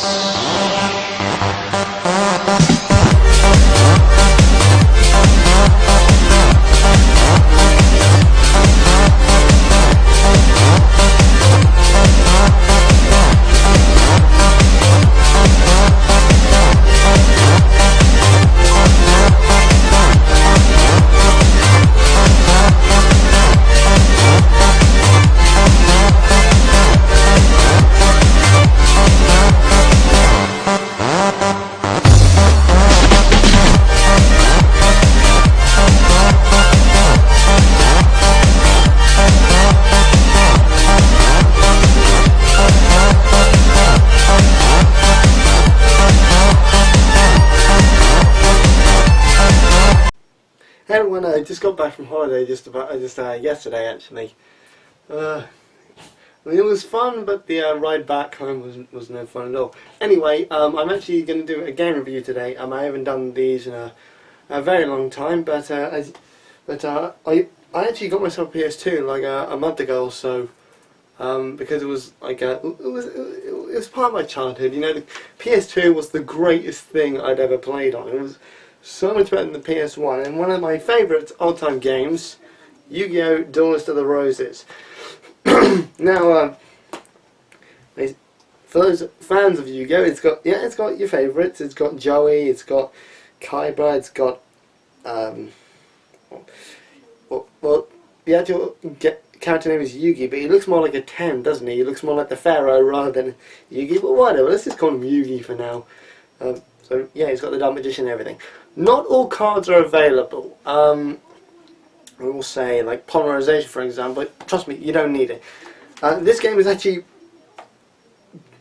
Hey everyone, I just got back from holiday yesterday actually. I mean, it was fun, but the ride back home was no fun at all. Anyway, I'm actually going to do a game review today. I haven't done these in a very long time, but I actually got myself a PS2 like a month ago or so, because it was like it was part of my childhood. You know, the PS2 was the greatest thing I'd ever played on. It was so much better than the PS1, and one of my favourite all-time games, Yu-Gi-Oh! Duelist of the Roses. Now, for those fans of Yu-Gi-Oh! It's got your favourites. It's got Joey, it's got Kaiba, it's got well, the actual character name is Yugi, but he looks more like a 10, doesn't he? He looks more like the Pharaoh rather than Yugi, but whatever, let's just call him Yugi for now. So yeah, he's got the Dark Magician and everything. Not all cards are available. We will say, like Polymerization for example, but trust me, you don't need it. This game is actually,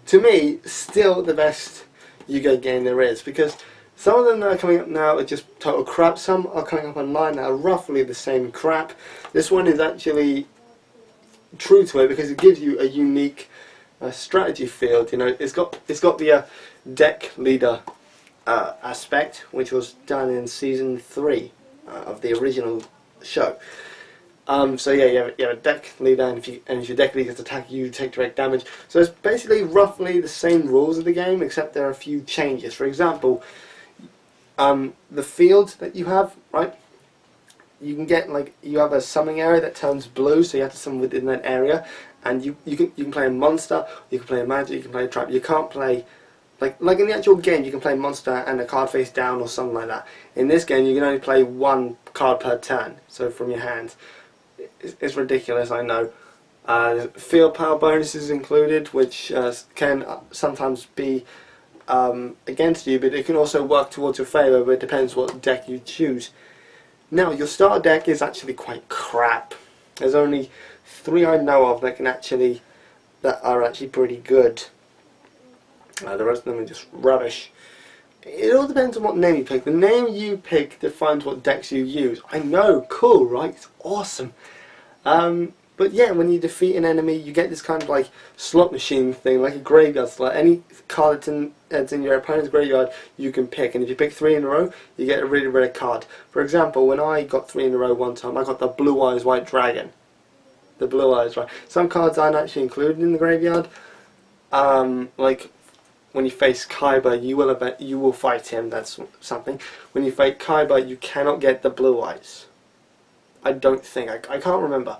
to me, still the best Yu-Gi-Oh! Game there is, because some of them that are coming up now are just total crap. Some are coming up online that are roughly the same crap. This one is actually true to it because it gives you a unique strategy field. You know, it's got the deck leader aspect, which was done in season 3 of the original show. So yeah, you have a deck leader, and if your deck leaders attack you, take direct damage. So it's basically roughly the same rules of the game, except there are a few changes. For example, the field that you have, right? You can get, like, you have a summoning area that turns blue, so you have to summon within that area, and you can play a monster, you can play a magic, you can play a trap. You can't play like in the actual game. You can play monster and a card face down or something like that. In this game, you can only play one card per turn, so from your hand. It's ridiculous, I know. Field power bonuses included, which can sometimes be against you, but it can also work towards your favour, but it depends what deck you choose. Now, your starter deck is actually quite crap. There's only 3 I know of that are actually pretty good. The rest of them are just rubbish. It all depends on what name you pick. The name you pick defines what decks you use. I know, cool, right? It's awesome. But yeah, when you defeat an enemy, you get this kind of like slot machine thing, like a graveyard slot. Any card that's in your opponent's graveyard, you can pick. And if you pick 3 in a row, you get a really rare card. For example, when I got 3 in a row one time, I got the Blue Eyes White Dragon. The Blue Eyes, right? Some cards aren't actually included in the graveyard. Like when you face Kaiba, you will fight him. That's something. When you fight Kaiba, you cannot get the Blue Eyes. I don't think. I can't remember.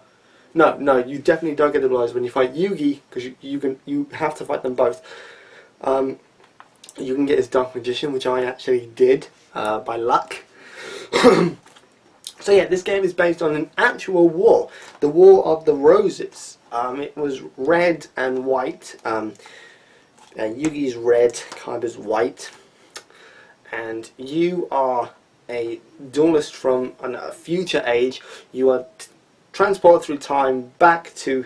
No, you definitely don't get the Blue Eyes when you fight Yugi, because you have to fight them both. You can get his Dark Magician, which I actually did by luck. So yeah, this game is based on an actual war, the War of the Roses. It was red and white. Yugi's red, Kaiba's white, and you are a duelist from a future age. You are transported through time back to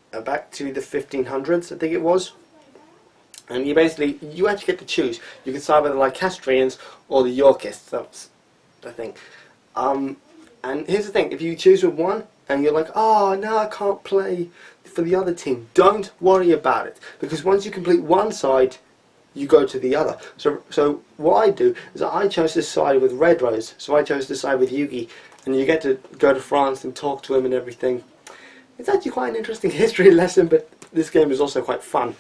the 1500s, I think it was. And you actually get to choose. You can side with the Lycastrians or the Yorkists. That's the thing. And here's the thing: if you choose with one, and you're like, oh no, I can't play for the other team, don't worry about it, because once you complete one side, you go to the other. So what I do is I chose to side with Red Rose, so I chose to side with Yugi, and you get to go to France and talk to him and everything. It's actually quite an interesting history lesson, but this game is also quite fun.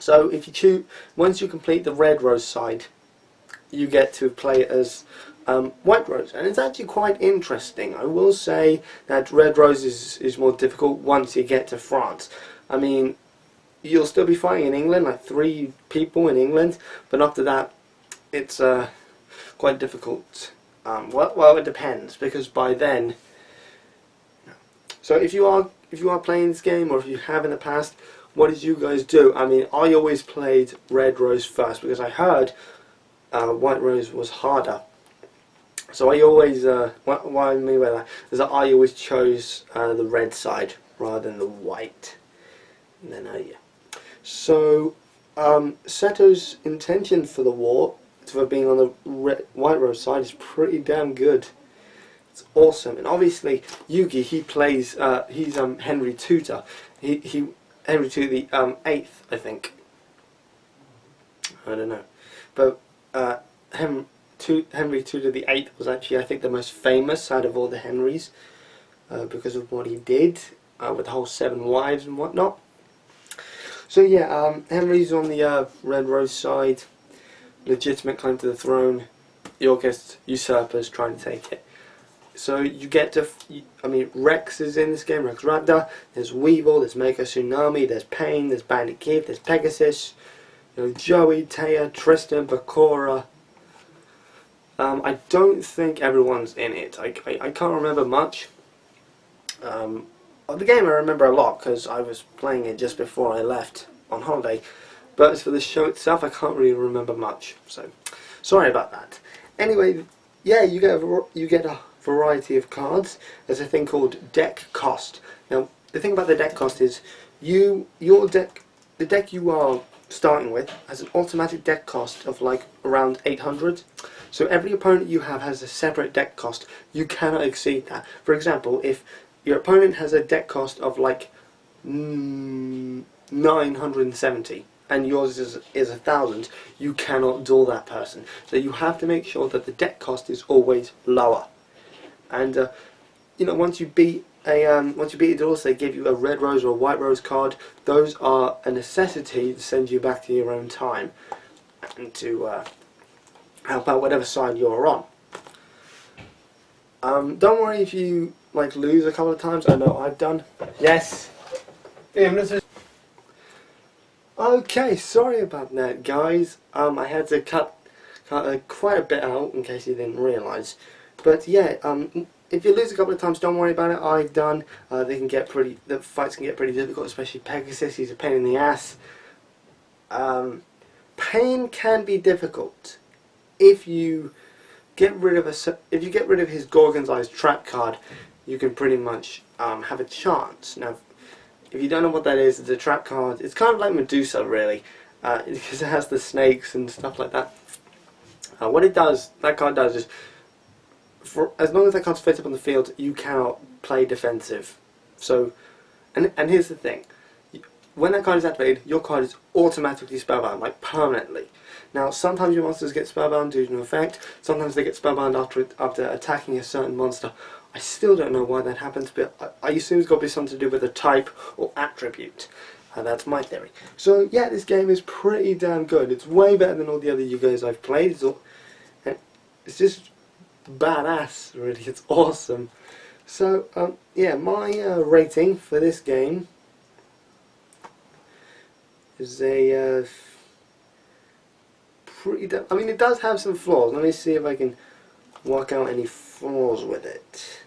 So if you choose, once you complete the red rose side, you get to play as white rose, and it's actually quite interesting. I will say that red rose is more difficult once you get to France. I mean, you'll still be fighting in England, like 3 people in England, but after that, it's quite difficult. Well, it depends, because by then. So if you are playing this game, or if you have in the past, what did you guys do? I mean, I always played red rose first because I heard white rose was harder. So I always, what I mean by that is that I always chose the red side rather than the white. And then yeah. So Seto's intention for the war, for being on the white rose side, is pretty damn good. It's awesome. And obviously Yugioh, he plays, he's Henry Tutor. He Henry Tutor the 8th, I think. I don't know, but Henry Tudor the 8th was actually, I think, the most famous out of all the Henrys because of what he did with the whole 7 wives and whatnot. So yeah, Henry's on the red rose side, legitimate claim to the throne. Yorkist usurpers trying to take it. So you get to, I mean, Rex is in this game, Rex Raptor, there's Weevil, there's Mega Tsunami, there's Pain, there's Bandit Kid, there's Pegasus, you know, Joey, Taya, Tristan, Bakura. I don't think everyone's in it. I can't remember much. Of the game I remember a lot because I was playing it just before I left on holiday. But as for the show itself, I can't really remember much. So, sorry about that. Anyway, yeah, you get a variety of cards. There's a thing called deck cost. Now, the thing about the deck cost is the deck you are starting with has an automatic deck cost of like around 800. So every opponent you have has a separate deck cost. You cannot exceed that. For example, if your opponent has a deck cost of like 970 and yours is 1,000, you cannot duel that person. So you have to make sure that the deck cost is always lower. And you know, once you beat a duelist, they give you a red rose or a white rose card. Those are a necessity to send you back to your own time and to help out whatever side you're on. Don't worry if you like lose a couple of times. I know I've done. Yes. Okay, sorry about that, guys. I had to cut quite a bit out in case you didn't realise. But yeah, if you lose a couple of times, don't worry about it. I've done. The fights can get pretty difficult, especially Pegasus. He's a pain in the ass. Pain can be difficult if you get rid of his Gorgon's Eyes trap card. You can pretty much have a chance. Now, if you don't know what that is, it's a trap card. It's kind of like Medusa, really, because it has the snakes and stuff like that. What that card does is, as long as that card's fit up on the field, you cannot play defensive. So, and here's the thing: when that card is activated, your card is automatically spellbound, like permanently. Now, sometimes your monsters get spellbound due to an effect. Sometimes they get spellbound after attacking a certain monster. I still don't know why that happens, but I assume it's got to be something to do with a type or attribute. That's my theory. So yeah, this game is pretty damn good. It's way better than all the other Yugios I've played. It's just badass, really. It's awesome. So yeah, my rating for this game is a pretty damn. I mean, it does have some flaws. Let me see if I can work out any flaws with it.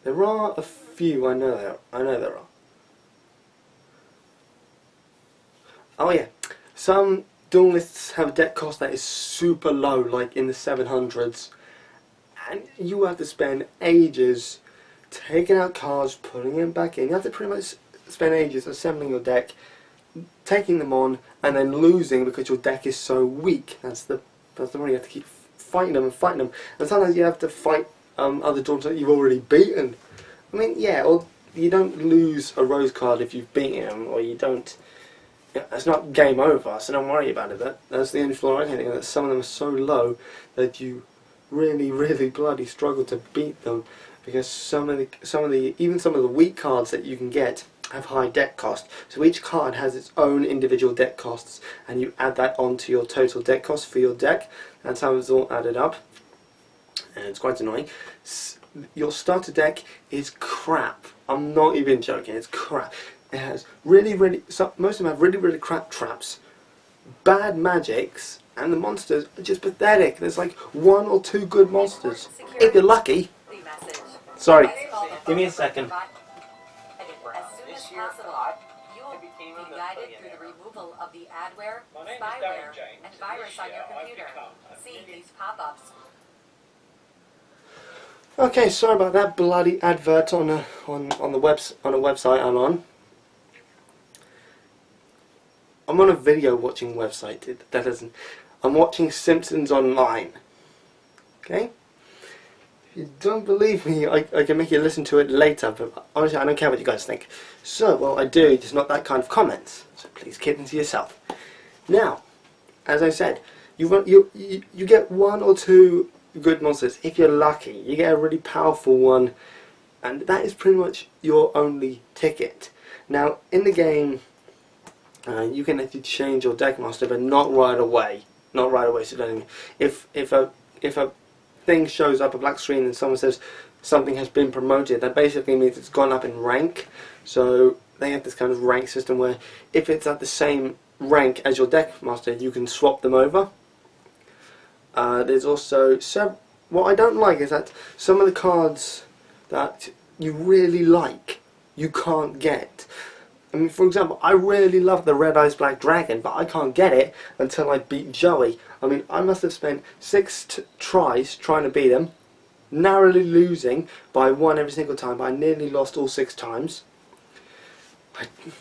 There are a few. I know there are. Oh yeah, some duelists have a deck cost that is super low, like in the 700s, and you have to spend ages taking out cards, putting them back in. You have to pretty much spend ages assembling your deck, taking them on, and then losing because your deck is so weak. That's the one. You have to keep fighting them, and sometimes you have to fight other duelists that you've already beaten. I mean, yeah, or you don't lose a rose card if you've beaten them, or you don't. It's not game over, so don't worry about it. That's the only flaw I can think of. That some of them are so low that you really, really bloody struggle to beat them, because even some of the weak cards that you can get have high deck cost. So each card has its own individual deck costs, and you add that onto your total deck cost for your deck. That's how it's all added up, and it's quite annoying. Your starter deck is crap. I'm not even joking, it's crap. It has most of them have really crap traps, bad magics, and the monsters are just pathetic. There's like 1 or 2 good monsters, if you're lucky. Sorry, give me a second. As soon as possible, you will be guided through the removal of the adware, spyware, and virus on your computer. See these pop-ups. Okay, sorry about that bloody advert on a website I'm on. I'm on a video watching website. That isn't. I'm watching Simpsons Online. Okay. If you don't believe me, I can make you listen to it later. But honestly, I don't care what you guys think. So, well, I do. It's not that kind of comments. So please keep them to yourself. Now, as I said, you get 1 or 2 good monsters if you're lucky. You get a really powerful one, and that is pretty much your only ticket. Now, in the game, you can actually change your deck master, but not right away. Not right away. So don't. If a thing shows up a black screen and someone says something has been promoted, that basically means it's gone up in rank. So they have this kind of rank system where if it's at the same rank as your deck master, you can swap them over. There's also what I don't like is that some of the cards that you really like, you can't get. I mean, for example, I really love the Red Eyes Black Dragon, but I can't get it until I beat Joey. I mean, I must have spent 6 tries trying to beat him, narrowly losing by 1 every single time, but I nearly lost all 6 times.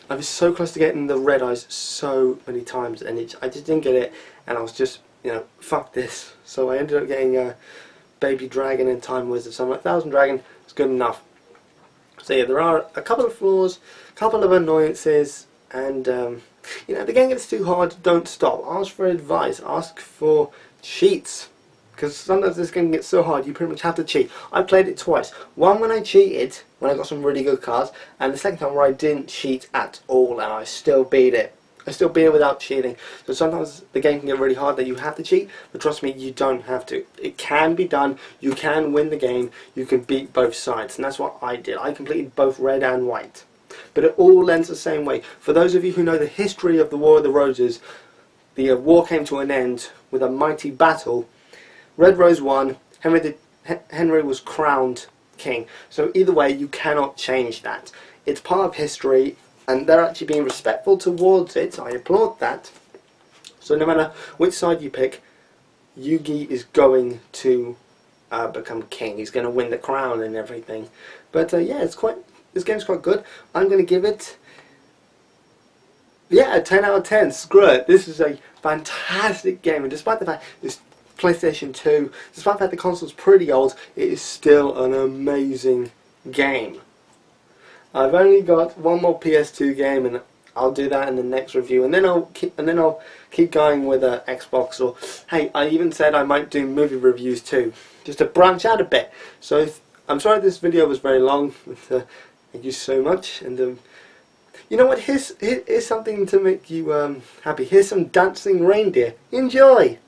I was so close to getting the Red Eyes so many times, and I just didn't get it, and I was just, you know, fuck this. So I ended up getting a Baby Dragon and Time Wizard, so I'm like, 1000 Dragon is good enough. So yeah, there are a couple of flaws, a couple of annoyances, and you know, if the game gets too hard, don't stop. Ask for advice, ask for cheats, because sometimes this game gets so hard you pretty much have to cheat. I played it twice. One when I cheated, when I got some really good cards, and the second time where I didn't cheat at all, and I still beat it. I still beat it without cheating. So sometimes the game can get really hard that you have to cheat, but trust me, you don't have to. It can be done. You can win the game. You can beat both sides, and that's what I did. I completed both red and white. But it all ends the same way. For those of you who know the history of the War of the Roses, the war came to an end with a mighty battle. Red Rose won. Henry was crowned king. So either way, you cannot change that. It's part of history, and they're actually being respectful towards it. I applaud that. So no matter which side you pick, Yugi is going to become king. He's going to win the crown and everything. But yeah, this game's quite good. I'm going to give it, yeah, a 10 out of 10. Screw it. This is a fantastic game, and despite the fact it's PlayStation 2, despite the fact the console's pretty old, it is still an amazing game. I've only got one more PS2 game, and I'll do that in the next review, and then I'll keep going with Xbox, or hey, I even said I might do movie reviews too, just to branch out a bit. So I'm sorry this video was very long. But, thank you so much, and you know what? Here's something to make you happy. Here's some dancing reindeer. Enjoy.